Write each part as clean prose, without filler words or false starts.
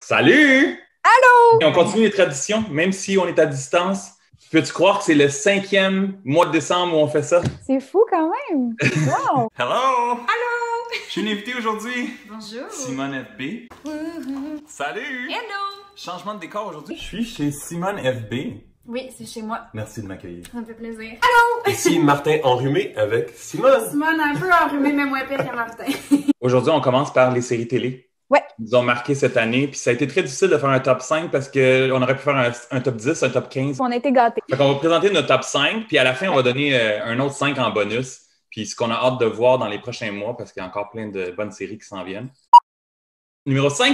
Salut! Allô? Et on continue les traditions, même si on est à distance. Peux-tu croire que c'est le 5e mois de décembre où on fait ça? C'est fou quand même! Wow! Hello! Allô! Je suis une invitée aujourd'hui. Bonjour! Simone FB. Salut! Hello! Changement de décor aujourd'hui. Je suis chez Simone FB. Oui, c'est chez moi. Merci de m'accueillir. Ça me fait plaisir. Ici Martin Enrhumé avec Simone. Simone a un peu enrhumé, mais moins pire que Martin. Aujourd'hui, on commence par les séries télé. Ouais. Ils nous ont marqué cette année, puis ça a été très difficile de faire un top 5 parce qu'on aurait pu faire un top 10, un top 15. On a été gâtés. Fait qu'on va présenter notre top 5, puis à la fin, on va donner un autre 5 en bonus. Puis ce qu'on a hâte de voir dans les prochains mois, parce qu'il y a encore plein de bonnes séries qui s'en viennent. Numéro 5.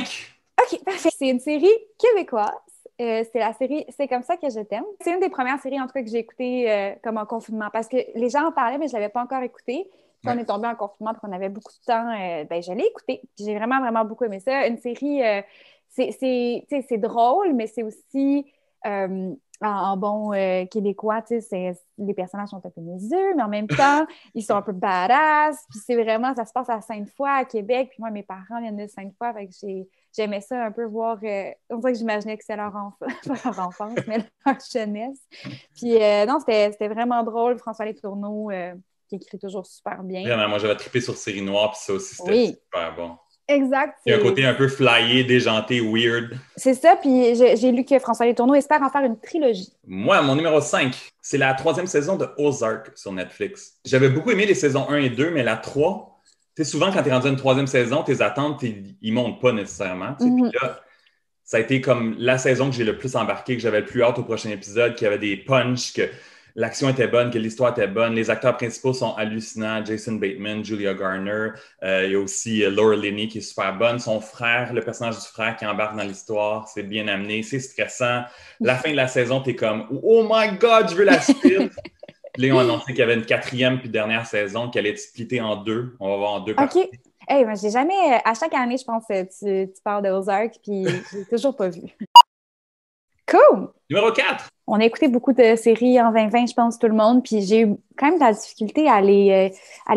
OK, parfait. C'est une série québécoise. C'est la série C'est comme ça que je t'aime. C'est une des premières séries, en tout cas, que j'ai écoutées comme en confinement, parce que les gens en parlaient, mais je ne l'avais pas encore écoutée. Puis on est tombé en confinement, puis on avait beaucoup de temps. Je l'ai écoutée. Puis j'ai vraiment, vraiment beaucoup aimé ça. Une série, c'est drôle, mais c'est aussi... en bon québécois, les personnages sont un peu niaiseux, mais en même temps, ils sont un peu badass. Puis c'est vraiment, ça se passe à Sainte-Foy, à Québec. Puis moi, mes parents viennent de Sainte-Foy, fait que j'aimais ça un peu voir. On dirait que j'imaginais que c'est leur enfance, pas leur enfance, mais leur jeunesse. Puis non, c'était vraiment drôle. François Letourneau, qui écrit toujours super bien. Vraiment, moi, j'avais trippé sur Série Noire, puis ça aussi, c'était super bon. Exact. Il y a un côté un peu flyé, déjanté, weird. C'est ça, puis j'ai lu que François Letourneau espère en faire une trilogie. Moi, mon numéro 5, c'est la 3e saison de Ozark sur Netflix. J'avais beaucoup aimé les saisons 1 et 2, mais la 3, tu sais, souvent quand tu es rendu à une 3e saison, tes attentes, ils montent pas nécessairement. Puis là, ça a été comme la saison que j'ai le plus embarqué, que j'avais le plus hâte au prochain épisode, qu'il y avait des punchs, que l'action était bonne, que l'histoire était bonne. Les acteurs principaux sont hallucinants. Jason Bateman, Julia Garner. Il y a aussi Laura Linney qui est super bonne. Son frère, le personnage du frère qui embarque dans l'histoire, c'est bien amené, c'est stressant. La fin de la saison, t'es comme « Oh my God, je veux la suite! » Puis là, ils ont annoncé qu'il y avait une 4e puis dernière saison qui allait être splittée en 2. On va voir en 2 parties. OK. Hey, moi, j'ai jamais... À chaque année, je pense que tu parles de Ozark, puis j'ai toujours pas vu. Cool! Numéro 4. On a écouté beaucoup de séries en 2020, je pense, tout le monde, puis j'ai eu quand même de la difficulté à les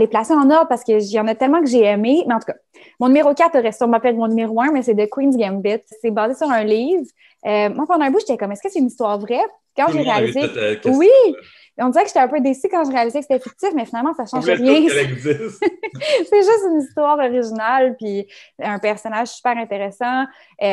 placer en ordre parce qu'il y en a tellement que j'ai aimé. Mais en tout cas, mon numéro 4 aurait sûrement pu être mon numéro 1, mais c'est The Queen's Gambit. C'est basé sur un livre. Moi, pendant un bout, j'étais comme, est-ce que c'est une histoire vraie? Quand j'ai réalisé... Oui! On dirait que j'étais un peu déçue quand je réalisais que c'était fictif, mais finalement, ça change rien. C'est juste une histoire originale, puis un personnage super intéressant. Tu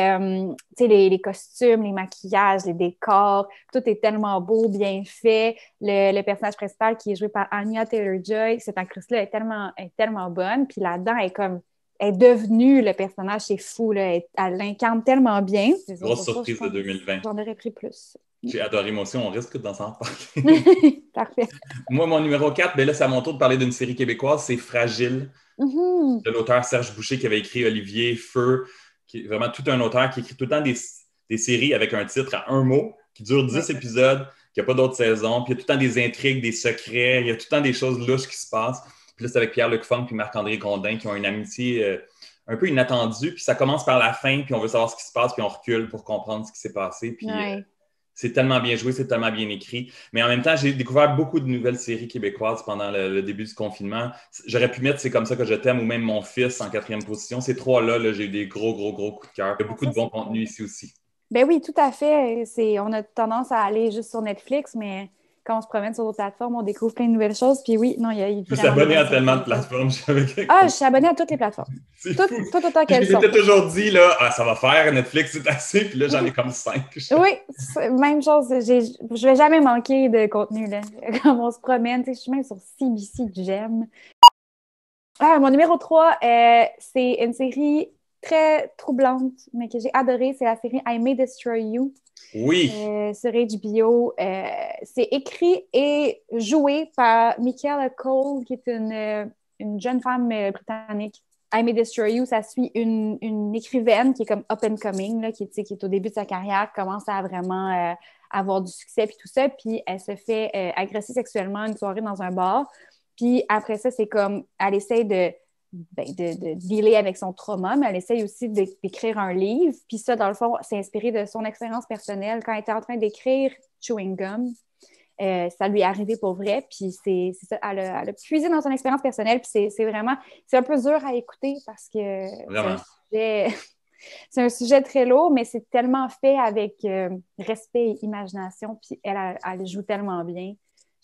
sais, les costumes, les maquillages, les décors, tout est tellement beau, bien fait. Le personnage principal qui est joué par Anya Taylor-Joy, cette actrice-là est tellement bonne. Puis là-dedans, elle est devenue le personnage, c'est fou, là. Elle l'incarne tellement bien. Grosse surprise de 2020. J'en aurais pris plus. J'ai adoré, moi aussi, on risque d'en s'en parler. Parfait. Moi, mon numéro 4, ben là, c'est à mon tour de parler d'une série québécoise, c'est Fragile, de l'auteur Serge Boucher qui avait écrit Olivier, Feu, qui est vraiment tout un auteur qui écrit tout le temps des séries avec un titre à un mot, qui dure 10 épisodes, qui n'a pas d'autres saisons, puis il y a tout le temps des intrigues, des secrets, il y a tout le temps des choses louches qui se passent. Puis là, c'est avec Pierre-Luc Funk puis Marc-André Grondin qui ont une amitié un peu inattendue, puis ça commence par la fin, puis on veut savoir ce qui se passe, puis on recule pour comprendre ce qui s'est passé, puis... c'est tellement bien joué, c'est tellement bien écrit. Mais en même temps, j'ai découvert beaucoup de nouvelles séries québécoises pendant le début du confinement. J'aurais pu mettre C'est comme ça que je t'aime ou même Mon fils en 4e position. Ces trois-là, j'ai eu des gros coups de cœur. Il y a beaucoup de bon contenu ici aussi. Ben oui, tout à fait. On a tendance à aller juste sur Netflix, mais quand on se promène sur d'autres plateformes, on découvre plein de nouvelles choses. Puis oui, non, il y a... Je suis abonné à tellement de plateformes. Je suis abonné à toutes les plateformes. Tout autant qu'elles sont. Je m'étais toujours dit, là, ça va faire, Netflix, c'est assez. Puis là, j'en ai comme 5. Oui, même chose. Je vais jamais manquer de contenu, là. Quand on se promène, je suis même sur CBC que j'aime. Mon numéro 3, c'est une série très troublante, mais que j'ai adorée. C'est la série I May Destroy You. Oui. Sur HBO. C'est écrit et joué par Michaela Cole, qui est une jeune femme britannique. I May Destroy You, ça suit une écrivaine qui est comme up and coming, là, qui est au début de sa carrière, commence à vraiment avoir du succès puis tout ça, puis elle se fait agresser sexuellement une soirée dans un bar. Puis après ça, c'est comme, elle essaie de dealer avec son trauma, mais elle essaye aussi d'écrire un livre. Puis ça, dans le fond, c'est inspiré de son expérience personnelle. Quand elle était en train d'écrire Chewing Gum, ça lui est arrivé pour vrai. Puis c'est ça, elle a puisé dans son expérience personnelle. Puis c'est vraiment, c'est un peu dur à écouter parce que c'est un sujet C'est un sujet très lourd, mais c'est tellement fait avec respect et imagination. Puis elle joue tellement bien.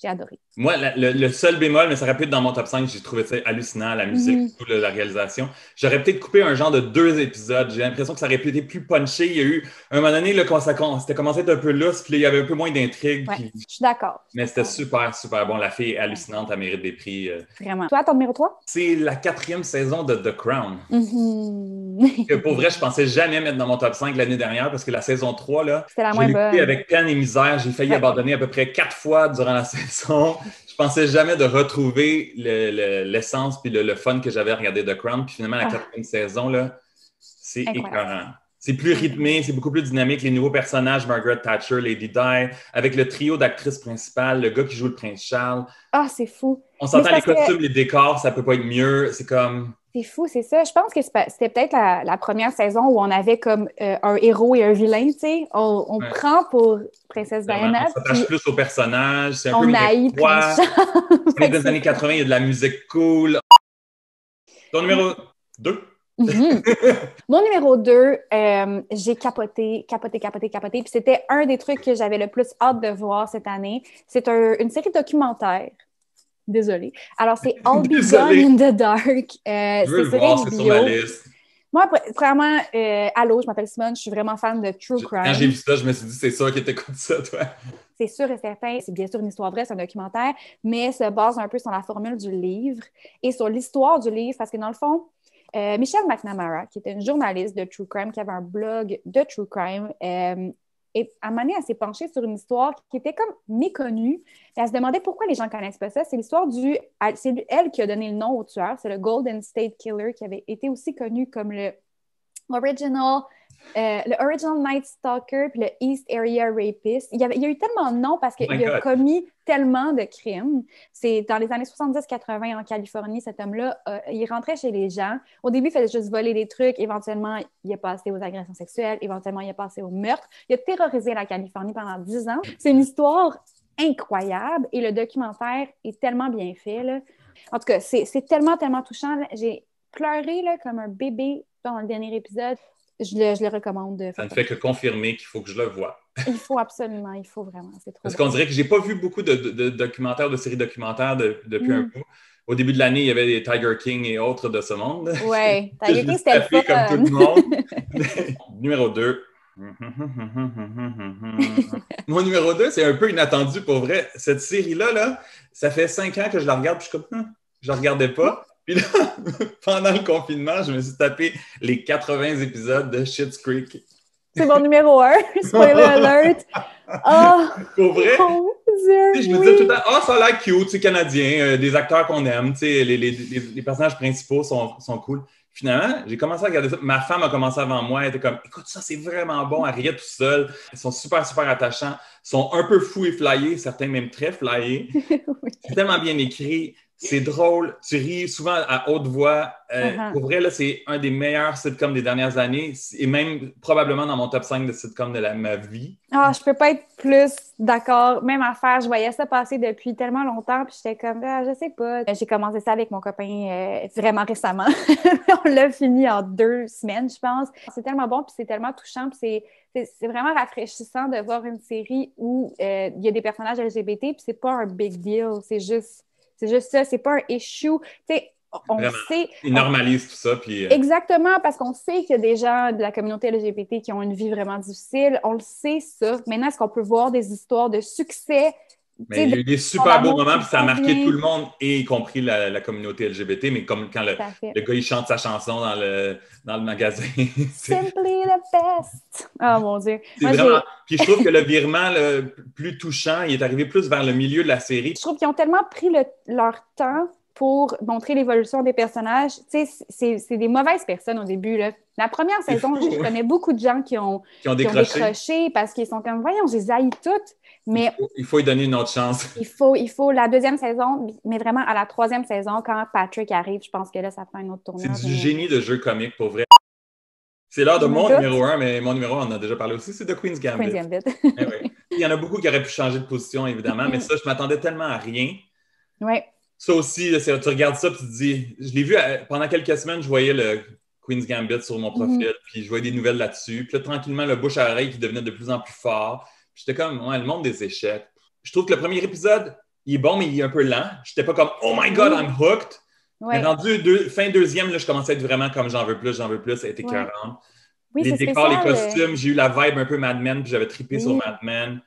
J'ai adoré. Moi, le seul bémol, mais ça aurait pu être dans mon top 5, j'ai trouvé ça hallucinant, la musique, tout, la réalisation. J'aurais peut-être coupé un genre de 2 épisodes. J'ai l'impression que ça aurait pu être plus punché. Il y a eu un moment donné, là, quand c'était commencé à être un peu lousse, puis là, il y avait un peu moins d'intrigue. Ouais, je suis d'accord. Mais c'était super, super bon. La fille est hallucinante, elle mérite des prix. Vraiment. Toi, ton numéro 3? C'est la 4e saison de The Crown. Mm-hmm. Que pour vrai, je pensais jamais mettre dans mon top 5 l'année dernière parce que la saison 3, là, c'était la je moins l'ai bonne. écoutée avec peine et misère. J'ai failli abandonner à peu près 4 fois durant la saison. Je pensais jamais de retrouver l'essence puis le fun que j'avais à regarder The Crown. Puis finalement, la 4e saison, là, c'est écœurant. C'est plus rythmé, c'est beaucoup plus dynamique. Les nouveaux personnages, Margaret Thatcher, Lady Di, avec le trio d'actrices principales, le gars qui joue le prince Charles. Ah, c'est fou. On s'entend les costumes, les décors, ça peut pas être mieux. C'est comme... C'est fou, c'est ça. Je pense que c'était peut-être la première saison où on avait comme un héros et un vilain, tu sais. On prend pour Princesse Diana. On s'attache plus aux personnages. C'est un on peu haït Prince Charles. Dans les années 80, il y a de la musique cool. Ton numéro 2? Mon numéro 2, j'ai capoté. Puis c'était un des trucs que j'avais le plus hâte de voir cette année. C'est une série documentaire. Désolée. Alors, c'est All Be Gone in the Dark. Je veux le voir, c'est sur ma liste. Moi, vraiment, allô, je m'appelle Simone, je suis vraiment fan de True Crime. Quand j'ai vu ça, je me suis dit, c'est sûr que t'écoutes ça, toi. C'est sûr et certain. C'est bien sûr une histoire vraie, c'est un documentaire, mais se base un peu sur la formule du livre et sur l'histoire du livre, parce que dans le fond, Michelle McNamara, qui était une journaliste de True Crime, qui avait un blog de True Crime, et à un moment donné, elle s'est penchée sur une histoire qui était comme méconnue. Et elle se demandait pourquoi les gens ne connaissent pas ça. C'est l'histoire c'est elle qui a donné le nom au tueur. C'est le Golden State Killer, qui avait été aussi connu comme le Original Night Stalker puis le East Area Rapist. Il y a eu tellement de noms parce qu'il a commis tellement de crimes. C'est dans les années 70-80 en Californie, cet homme-là, il rentrait chez les gens. Au début, il faisait juste voler des trucs. Éventuellement, il a passé aux agressions sexuelles. Éventuellement, il a passé au meurtre. Il a terrorisé la Californie pendant 10 ans. C'est une histoire incroyable et le documentaire est tellement bien fait, là. En tout cas, c'est tellement, tellement touchant. J'ai pleuré là, comme un bébé dans le dernier épisode. Je le recommande. Ça ne fait que confirmer qu'il faut que je le voie. Il faut absolument, il faut vraiment. C'est trop Parce qu'on dirait que j'ai pas vu beaucoup de documentaires, de séries documentaires depuis un bout. Au début de l'année, il y avait des Tiger King et autres de ce monde. Oui, Tiger King, c'était le fun. Comme tout le monde. Numéro 2. Mon numéro 2, c'est un peu inattendu pour vrai. Cette série-là, là, ça fait 5 ans que je la regarde, puis je suis comme, je la regardais pas. Puis là, pendant le confinement, je me suis tapé les 80 épisodes de Schitt's Creek. C'est mon numéro 1, spoiler alert. Oh, pour vrai? Oh, Dieu, je me disais tout le temps, ça a l'air cute, c'est canadien, des acteurs qu'on aime, les personnages principaux sont cool. Finalement, j'ai commencé à regarder ça. Ma femme a commencé avant moi, elle était comme, écoute, ça, c'est vraiment bon, elle riait tout seul. Ils sont super, super attachants, ils sont un peu fous et flyés, certains même très flyés. Oui. C'est tellement bien écrit. C'est drôle, tu ris souvent à haute voix. Pour vrai, là, c'est un des meilleurs sitcoms des dernières années et même probablement dans mon top 5 de sitcoms de ma vie. Ah, je peux pas être plus d'accord. Même affaire, je voyais ça passer depuis tellement longtemps puis j'étais comme, je sais pas. J'ai commencé ça avec mon copain vraiment récemment. On l'a fini en 2 semaines, je pense. C'est tellement bon puis c'est tellement touchant puis c'est vraiment rafraîchissant de voir une série où il y a des personnages LGBT puis c'est pas un big deal, c'est juste ça, c'est pas un issue. Tu sais, on sait... Ils normalisent tout ça, puis... Exactement, parce qu'on sait qu'il y a des gens de la communauté LGBT qui ont une vie vraiment difficile. On le sait, ça. Maintenant, est-ce qu'on peut voir des histoires de succès? Mais il y a eu des super beaux moments, puis ça a marqué tout le monde, y compris la communauté LGBT, mais comme quand le gars, il chante sa chanson dans le magasin. Simply the best! Oh mon Dieu! C'est vraiment... Puis je trouve que le virement le plus touchant, il est arrivé plus vers le milieu de la série. Je trouve qu'ils ont tellement pris leur temps pour montrer l'évolution des personnages. Tu sais, c'est des mauvaises personnes au début, là. La première saison, je connais beaucoup de gens qui ont décroché parce qu'ils sont comme, voyons, je les haïs toutes. Mais il faut lui donner une autre chance. Il faut la 2e saison, mais vraiment à la 3e saison, quand Patrick arrive, je pense que là, ça prend une autre tournure. C'est du génie de jeu comique, pour vrai. C'est l'heure de mon numéro 1, mais mon numéro 1, on en a déjà parlé aussi, c'est The Queen's Gambit. Queen's Gambit. Oui. Il y en a beaucoup qui auraient pu changer de position, évidemment, mais ça, je m'attendais tellement à rien. Oui. Ça aussi, là, tu regardes ça et tu te dis... Je l'ai vu pendant quelques semaines, je voyais le Queen's Gambit sur mon profil, puis je voyais des nouvelles là-dessus. Puis là, tranquillement, le bouche à oreille qui devenait de plus en plus fort. J'étais comme, ouais, le monde des échecs. Je trouve que le premier épisode, il est bon, mais il est un peu lent. J'étais pas comme, oh my God, I'm hooked. Ouais. Mais rendu fin deuxième, là, je commençais à être vraiment comme j'en veux plus, ça a été écœurant. Oui, les décors, spécial, les costumes, j'ai eu la vibe un peu Mad Men, puis j'avais trippé sur Mad Men.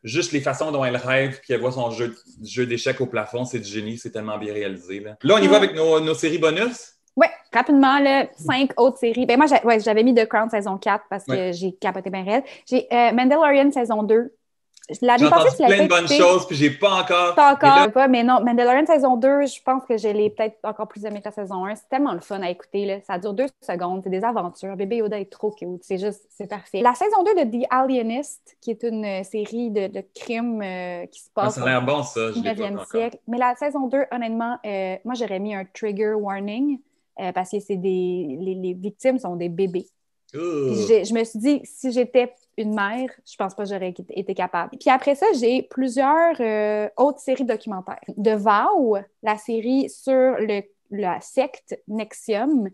Juste les façons dont elle rêve, puis elle voit son jeu d'échecs au plafond, c'est du génie, c'est tellement bien réalisé. Là, on y va avec nos séries bonus? Oui, rapidement, 5 autres séries. Ben moi, j'avais mis The Crown saison 4 parce que j'ai capoté bien raide. J'ai Mandalorian saison 2. J'ai entendu plein de bonnes choses, puis j'ai pas encore... Mais non, Mandalorian saison 2, je pense que je l'ai peut-être encore plus aimé que la saison 1. C'est tellement le fun à écouter, là. Ça dure 2 secondes, c'est des aventures. Bébé Yoda est trop cute, c'est parfait. La saison 2 de The Alienist, qui est une série de crimes qui se passe ça a l'air bon, ça, je l'ai pas 19e siècle. Mais la saison 2, honnêtement, moi, j'aurais mis un trigger warning parce que les victimes sont des bébés. Je me suis dit, si j'étais une mère, je pense pas que j'aurais été capable. Puis après ça, j'ai plusieurs autres séries documentaires. The Vow, la série sur la secte NXIVM.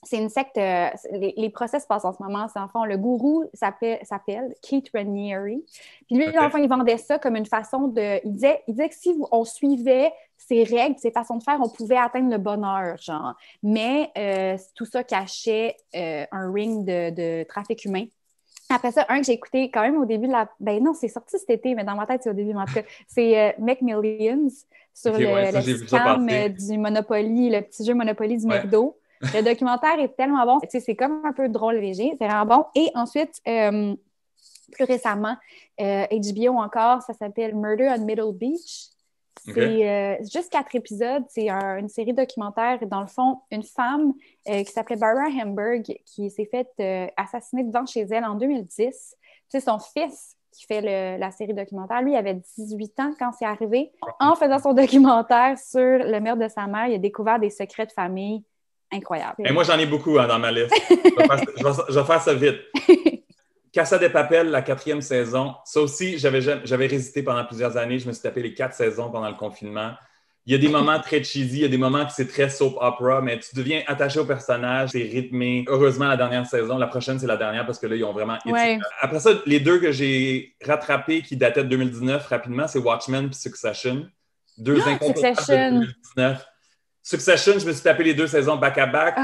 C'est une secte, les procès se passent en ce moment. C'est, en fond, le gourou s'appelle Keith Raniere. Puis lui, enfin, il vendait ça comme une façon de... Il disait que si on suivait ses règles, ses façons de faire, on pouvait atteindre le bonheur, genre. Mais tout ça cachait un ring de trafic humain. Après ça, un que j'ai écouté quand même au début de la... Ben non, c'est sorti cet été, mais dans ma tête, c'est au début, mais en tout cas. C'est Make Millions sur le scam du Monopoly, le petit jeu Monopoly du McDo. Le documentaire est tellement bon. Tu sais, c'est comme un peu drôle léger. C'est vraiment bon. Et ensuite, plus récemment, HBO encore, ça s'appelle Murder on Middle Beach. C'est juste 4 épisodes. C'est une série documentaire. Dans le fond, une femme qui s'appelait Barbara Hamburg qui s'est faite assassiner devant chez elle en 2010. C'est son fils qui fait la série documentaire. Lui, il avait 18 ans quand c'est arrivé. En faisant son documentaire sur le meurtre de sa mère, il a découvert des secrets de famille incroyables. Et moi, j'en ai beaucoup dans ma liste. Je vais faire ça vite. Casa de Papel, la 4e saison. Ça aussi, j'avais résisté pendant plusieurs années. Je me suis tapé les 4 saisons pendant le confinement. Il y a des moments très cheesy, il y a des moments qui c'est très soap opera, mais tu deviens attaché au personnage, c'est rythmé. Heureusement, la dernière saison, la prochaine, c'est la dernière parce que là, ils ont vraiment... Après ça, les 2 que j'ai rattrapés qui dataient de 2019 rapidement, c'est Watchmen et Succession. 2 incontournables de 2019. Succession, je me suis tapé les 2 saisons back-à-back.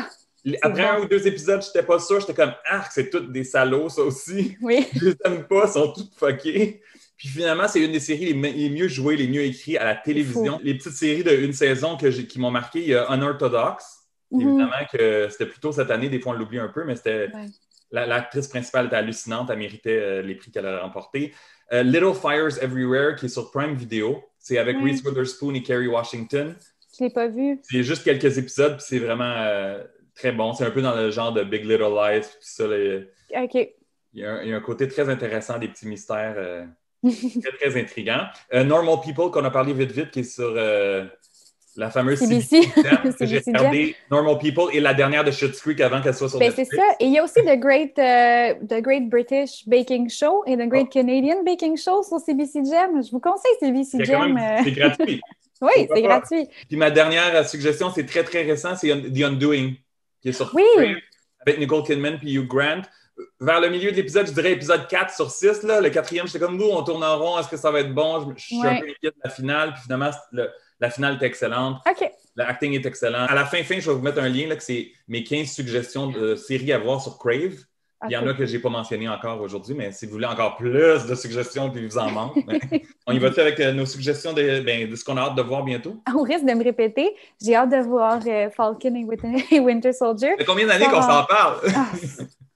Après 1 ou 2 épisodes, je n'étais pas sûr. J'étais comme, c'est tous des salauds, ça aussi. Oui. Je les aime pas, ils sont tous fuckés. Puis finalement, c'est une des séries les mieux jouées, les mieux écrites à la télévision. Les petites séries de 1 saison qui m'ont marqué, il y a Unorthodox. Évidemment que c'était plutôt cette année, des fois on l'oublie un peu, mais c'était l'actrice principale était hallucinante, elle méritait les prix qu'elle a remportés. Little Fires Everywhere, qui est sur Prime Video. C'est avec Reese Witherspoon et Kerry Washington. Je ne l'ai pas vu. C'est juste quelques épisodes, puis c'est vraiment très bon. C'est un peu dans le genre de Big Little Lies, tout ça. OK. Il y a un côté très intéressant, des petits mystères très, très intriguants. Normal People, qu'on a parlé vite, qui est sur la fameuse CBC Gem, que j'ai regardé, Normal People, et la dernière de Schitt's Creek avant qu'elle soit sur Netflix. C'est ça. Et il y a aussi The Great British Baking Show et The Great Canadian Baking Show sur CBC Gem. Je vous conseille CBC Gem. C'est gratuit. Oui, c'est gratuit. Puis ma dernière suggestion, c'est très, très récent, c'est The Undoing, qui est sur Crave, avec Nicole Kidman puis Hugh Grant. Vers le milieu de l'épisode, je dirais épisode 4 sur 6. Là. Le 4e, j'étais comme nous, on tourne en rond, est-ce que ça va être bon? Je suis un peu inquiet de la finale, puis finalement, la finale est excellente. OK. L'acting est excellent. À la fin, je vais vous mettre un lien, là, que c'est mes 15 suggestions de séries à voir sur Crave. Il y en a que je n'ai pas mentionné encore aujourd'hui, mais si vous voulez encore plus de suggestions puis vous en manque, on y va-tu avec nos suggestions de ce qu'on a hâte de voir bientôt? Au risque de me répéter, j'ai hâte de voir Falcon et Winter Soldier. Ça fait combien d'années qu'on s'en parle?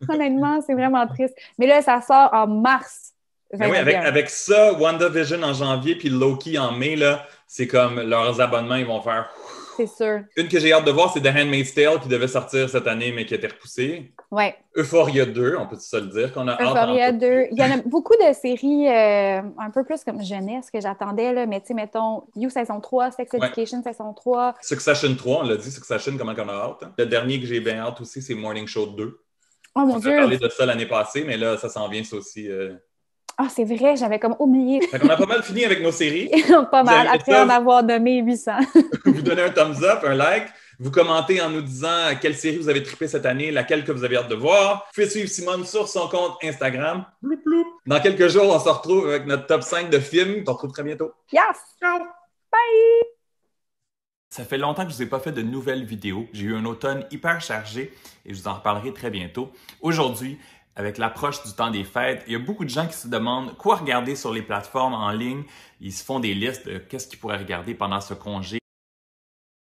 Honnêtement, c'est vraiment triste. Mais là, ça sort en mars. Oui, avec ça, WandaVision en janvier puis Loki en mai, là, c'est comme leurs abonnements, ils vont faire... C'est sûr. Une que j'ai hâte de voir, c'est The Handmaid's Tale qui devait sortir cette année, mais qui a été repoussée. Oui. Euphoria 2, on peut ça le dire, qu'on a hâte. Euphoria 2. Il y en a beaucoup de séries un peu plus comme jeunesse que j'attendais, là, mais tu sais, mettons, You saison 3, Sex Education saison 3. Succession 3, on l'a dit, Succession, comment qu'on a hâte. Hein? Le dernier que j'ai bien hâte aussi, c'est Morning Show 2. Oh mon Dieu! On a parlé de ça l'année passée, mais là, ça s'en vient, ça aussi. C'est vrai, j'avais comme oublié. Fait qu'on a pas mal fini avec nos séries. Pas mal, après en avoir nommé 800. Vous donnez un thumbs up, un like. Vous commentez en nous disant quelle série vous avez trippé cette année, laquelle que vous avez hâte de voir. Vous pouvez suivre Simone sur son compte Instagram. Bloup, bloup. Dans quelques jours, on se retrouve avec notre top 5 de films. On se retrouve très bientôt. Yes! Ciao! Bye! Ça fait longtemps que je vous ai pas fait de nouvelles vidéos. J'ai eu un automne hyper chargé et je vous en reparlerai très bientôt. Aujourd'hui, avec l'approche du temps des fêtes, il y a beaucoup de gens qui se demandent quoi regarder sur les plateformes en ligne. Ils se font des listes de qu'est-ce qu'ils pourraient regarder pendant ce congé.